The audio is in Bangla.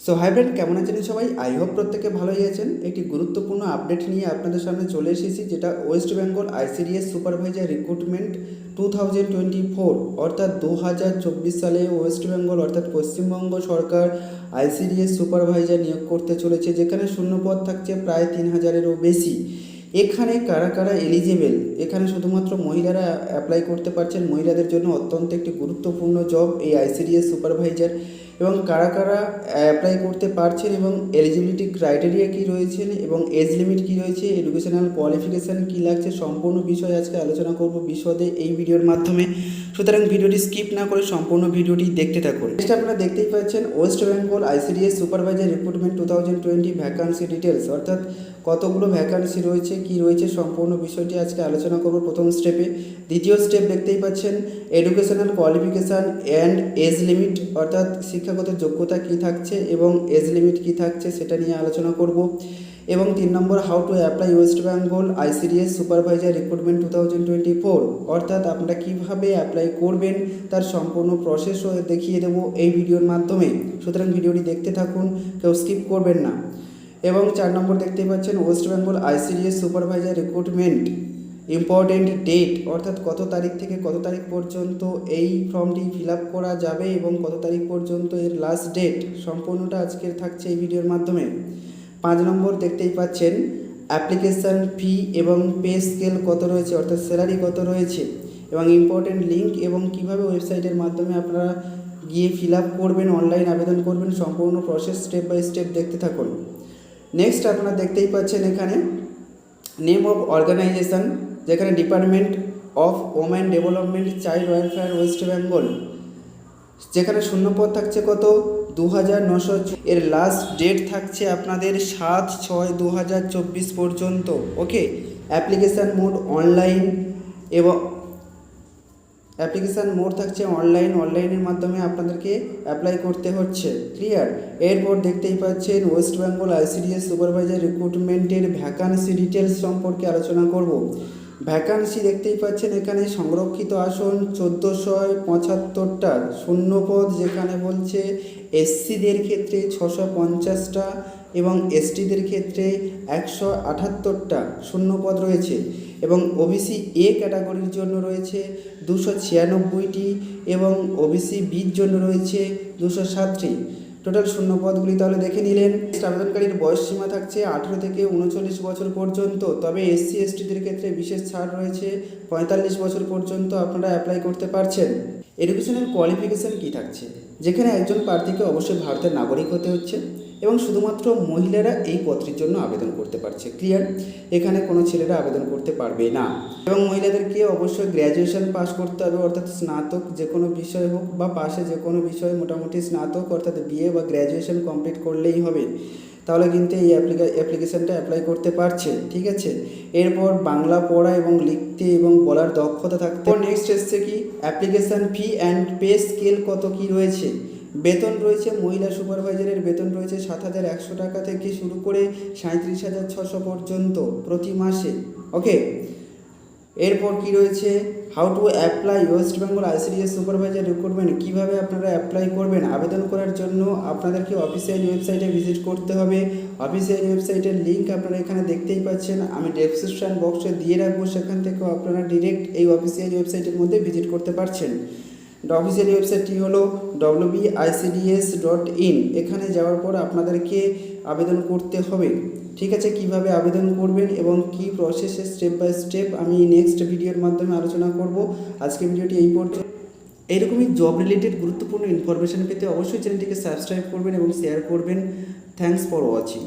সো হাই ফ্রেন্ড, কেমন আছেন সবাই? আই হোপ প্রত্যেকে ভালোই আছেন। একটি গুরুত্বপূর্ণ আপডেট নিয়ে আপনাদের সামনে চলে এসেছি, যেটা West Bengal ICDS supervisor recruitment 2024 অর্থাৎ 2024 সালে ওয়েস্ট বেঙ্গল অর্থাৎ পশ্চিমবঙ্গ সরকার আইসিডিএস সুপারভাইজার নিয়োগ করতে চলেছে, যেখানে শূন্যপদ থাকছে প্রায় 3000-এরও বেশি। এখানে কারা কারা এলিজেবল, এখানে শুধুমাত্র মহিলারা অ্যাপ্লাই করতে পারছেন। মহিলাদের জন্য অত্যন্ত একটি গুরুত্বপূর্ণ জব এই আইসিডিএস সুপারভাইজার। এবং কারা কারা অ্যাপ্লাই করতে পারছেন এবং এলিজিবিলিটি ক্রাইটেরিয়া কী রয়েছেন এবং এজ লিমিট কী রয়েছে, এডুকেশনাল কোয়ালিফিকেশান কী লাগছে, সম্পূর্ণ বিষয় আজকে আলোচনা করব বিশদে এই ভিডিওর মাধ্যমে। সুতরাং ভিডিওটি স্কিপ না করে সম্পূর্ণ ভিডিওটি দেখতে থাকুন। নেক্সট আপনারা দেখতেই পাচ্ছেন West Bengal ICDS supervisor recruitment 2020 vacancy details, অর্থাৎ কতগুলো ভ্যাকান্সি রয়েছে, কি রয়েছে, সম্পূর্ণ বিষয়টি আজকে আলোচনা করব প্রথম স্টেপে। দ্বিতীয় স্টেপ দেখতেই পাচ্ছেন educational qualification and age limit, অর্থাৎ শিক্ষাগত যোগ্যতা কী থাকছে এবং এজ লিমিট কী থাকছে সেটা নিয়ে আলোচনা করব। এবং 3 নম্বর how to apply West Bengal ICDS supervisor recruitment 2024, অর্থাৎ আপনারা কীভাবে অ্যাপ্লাই করবেন তার সম্পূর্ণ প্রসেসও দেখিয়ে দেবো এই ভিডিওর মাধ্যমে। সুতরাং ভিডিওটি দেখতে থাকুন, কেউ স্কিপ করবেন না। এবং 4 নম্বর দেখতেই পাচ্ছেন West Bengal ICDS supervisor recruitment important date, অর্থাৎ কত তারিখ থেকে কত তারিখ পর্যন্ত এই ফর্মটি ফিল আপ করা যাবে এবং কত তারিখ পর্যন্ত এর লাস্ট ডেট, সম্পূর্ণটা আজকের থাকছে এই ভিডিওর মাধ্যমে। 5 নম্বর দেখতেই পাচ্ছেন অ্যাপ্লিকেশান ফি এবং পে স্কেল কত রয়েছে, অর্থাৎ স্যালারি কত রয়েছে এবং ইম্পর্টেন্ট লিঙ্ক এবং কিভাবে ওয়েবসাইটের মাধ্যমে আপনারা গিয়ে ফিল আপ করবেন, অনলাইন আবেদন করবেন, সম্পূর্ণ প্রসেস স্টেপ বাই স্টেপ দেখতে থাকুন। নেক্সট আপনারা দেখতেই পাচ্ছেন এখানে নেম অফ অর্গানাইজেশন, যেখানে department of women development child welfare West Bengal, যেখানে শূন্যপদ থাকছে কত 2900। এর লাস্ট ডেট থাকছে আপনাদের 7/6/2024 পর্যন্ত। ওকে, অ্যাপ্লিকেশান মোড অনলাইন এবং অ্যাপ্লিকেশান মোড থাকছে অনলাইনের মাধ্যমে আপনাদেরকে অ্যাপ্লাই করতে হচ্ছে। ক্লিয়ার? এরপর দেখতেই পাচ্ছেন ওয়েস্ট বেঙ্গল আইসিডিএস সুপারভাইজার রিক্রুটমেন্টের ভ্যাকান্সি ডিটেলস সম্পর্কে আলোচনা করব। ভ্যাকান্সি দেখতেই পাচ্ছেন এখানে সংরক্ষিত আসন 1475টা, শূন্যপদ যেখানে বলছে এসসিদের ক্ষেত্রে 650টা এবং এসটিদের ক্ষেত্রে 178টা শূন্যপদ রয়েছে এবং ওবিসি এ ক্যাটাগরির জন্য রয়েছে 296টি এবং ওবিসি বির জন্য রয়েছে 207টি। টোটাল শূন্যপদগুলি তাহলে দেখে নিলেন। আবেদনকারীর বয়স সীমা থাকছে 18 থেকে 39 বছর পর্যন্ত, তবে এসসি এসটিদের ক্ষেত্রে বিশেষ ছাড় রয়েছে, 45 বছর পর্যন্ত আপনারা অ্যাপ্লাই করতে পারছেন। এডুকেশনাল কোয়ালিফিকেশান কী থাকছে, যেখানে একজন প্রার্থীকে অবশ্যই ভারতের নাগরিক হতে হচ্ছে এবং শুধুমাত্র মহিলারা এই পদটির জন্য আবেদন করতে পারছে। ক্লিয়ার? এখানে কোনো ছেলেরা আবেদন করতে পারবে না এবং মহিলাদেরকে অবশ্যই গ্র্যাজুয়েশন পাস করতে হবে, অর্থাৎ স্নাতক যে কোনো বিষয় হোক বা পাশে যে কোনো বিষয়, মোটামুটি স্নাতক অর্থাৎ বিএ বা গ্র্যাজুয়েশন কমপ্লিট করলেই হবে, তাহলে কিন্তু এই অ্যাপ্লিকেশানটা অ্যাপ্লাই করতে পারছে। ঠিক আছে? এরপর বাংলা পড়া এবং লিখতে এবং বলার দক্ষতা থাকতে। নেক্সট এসছে কি application fee and pay scale কত কী রয়েছে। বেতন রয়েছে, মহিলা সুপারভাইজারের বেতন রয়েছে 7100 টাকা থেকে শুরু করে 37,600 পর্যন্ত প্রতি মাসে। ওকে, এরপর কি রয়েছে how to apply West Bengal ICDS supervisor recruitment, কীভাবে আপনারা অ্যাপ্লাই করবেন। আবেদন করার জন্য আপনাদেরকে অফিসিয়াল ওয়েবসাইটে ভিজিট করতে হবে। অফিসিয়াল ওয়েবসাইটের লিঙ্ক আপনারা এখানে দেখতেই পাচ্ছেন, আমি ডেসক্রিপশন বক্সে দিয়ে রাখবো, সেখান থেকেও আপনারা ডিরেক্ট এই অফিসিয়াল ওয়েবসাইটের মধ্যে ভিজিট করতে পারছেন। অফিসিয়াল ওয়েবসাইটটি হলো wbicids.in। এখানে যাওয়ার পর আপনাদেরকে আবেদন করতে হবে। ঠিক আছে? কিভাবে আবেদন করবেন এবং কি প্রসেসে স্টেপ বাই স্টেপ আমি নেক্সট ভিডিওর মাধ্যমে আলোচনা করব। আজকে ভিডিওটি এই পর্যন্ত। এইরকমই জব রিলেটেড গুরুত্বপূর্ণ ইনফরমেশন পেতে অবশ্যই চ্যানেলটিকে সাবস্ক্রাইব করবেন এবং শেয়ার করবেন। Thanks for watching.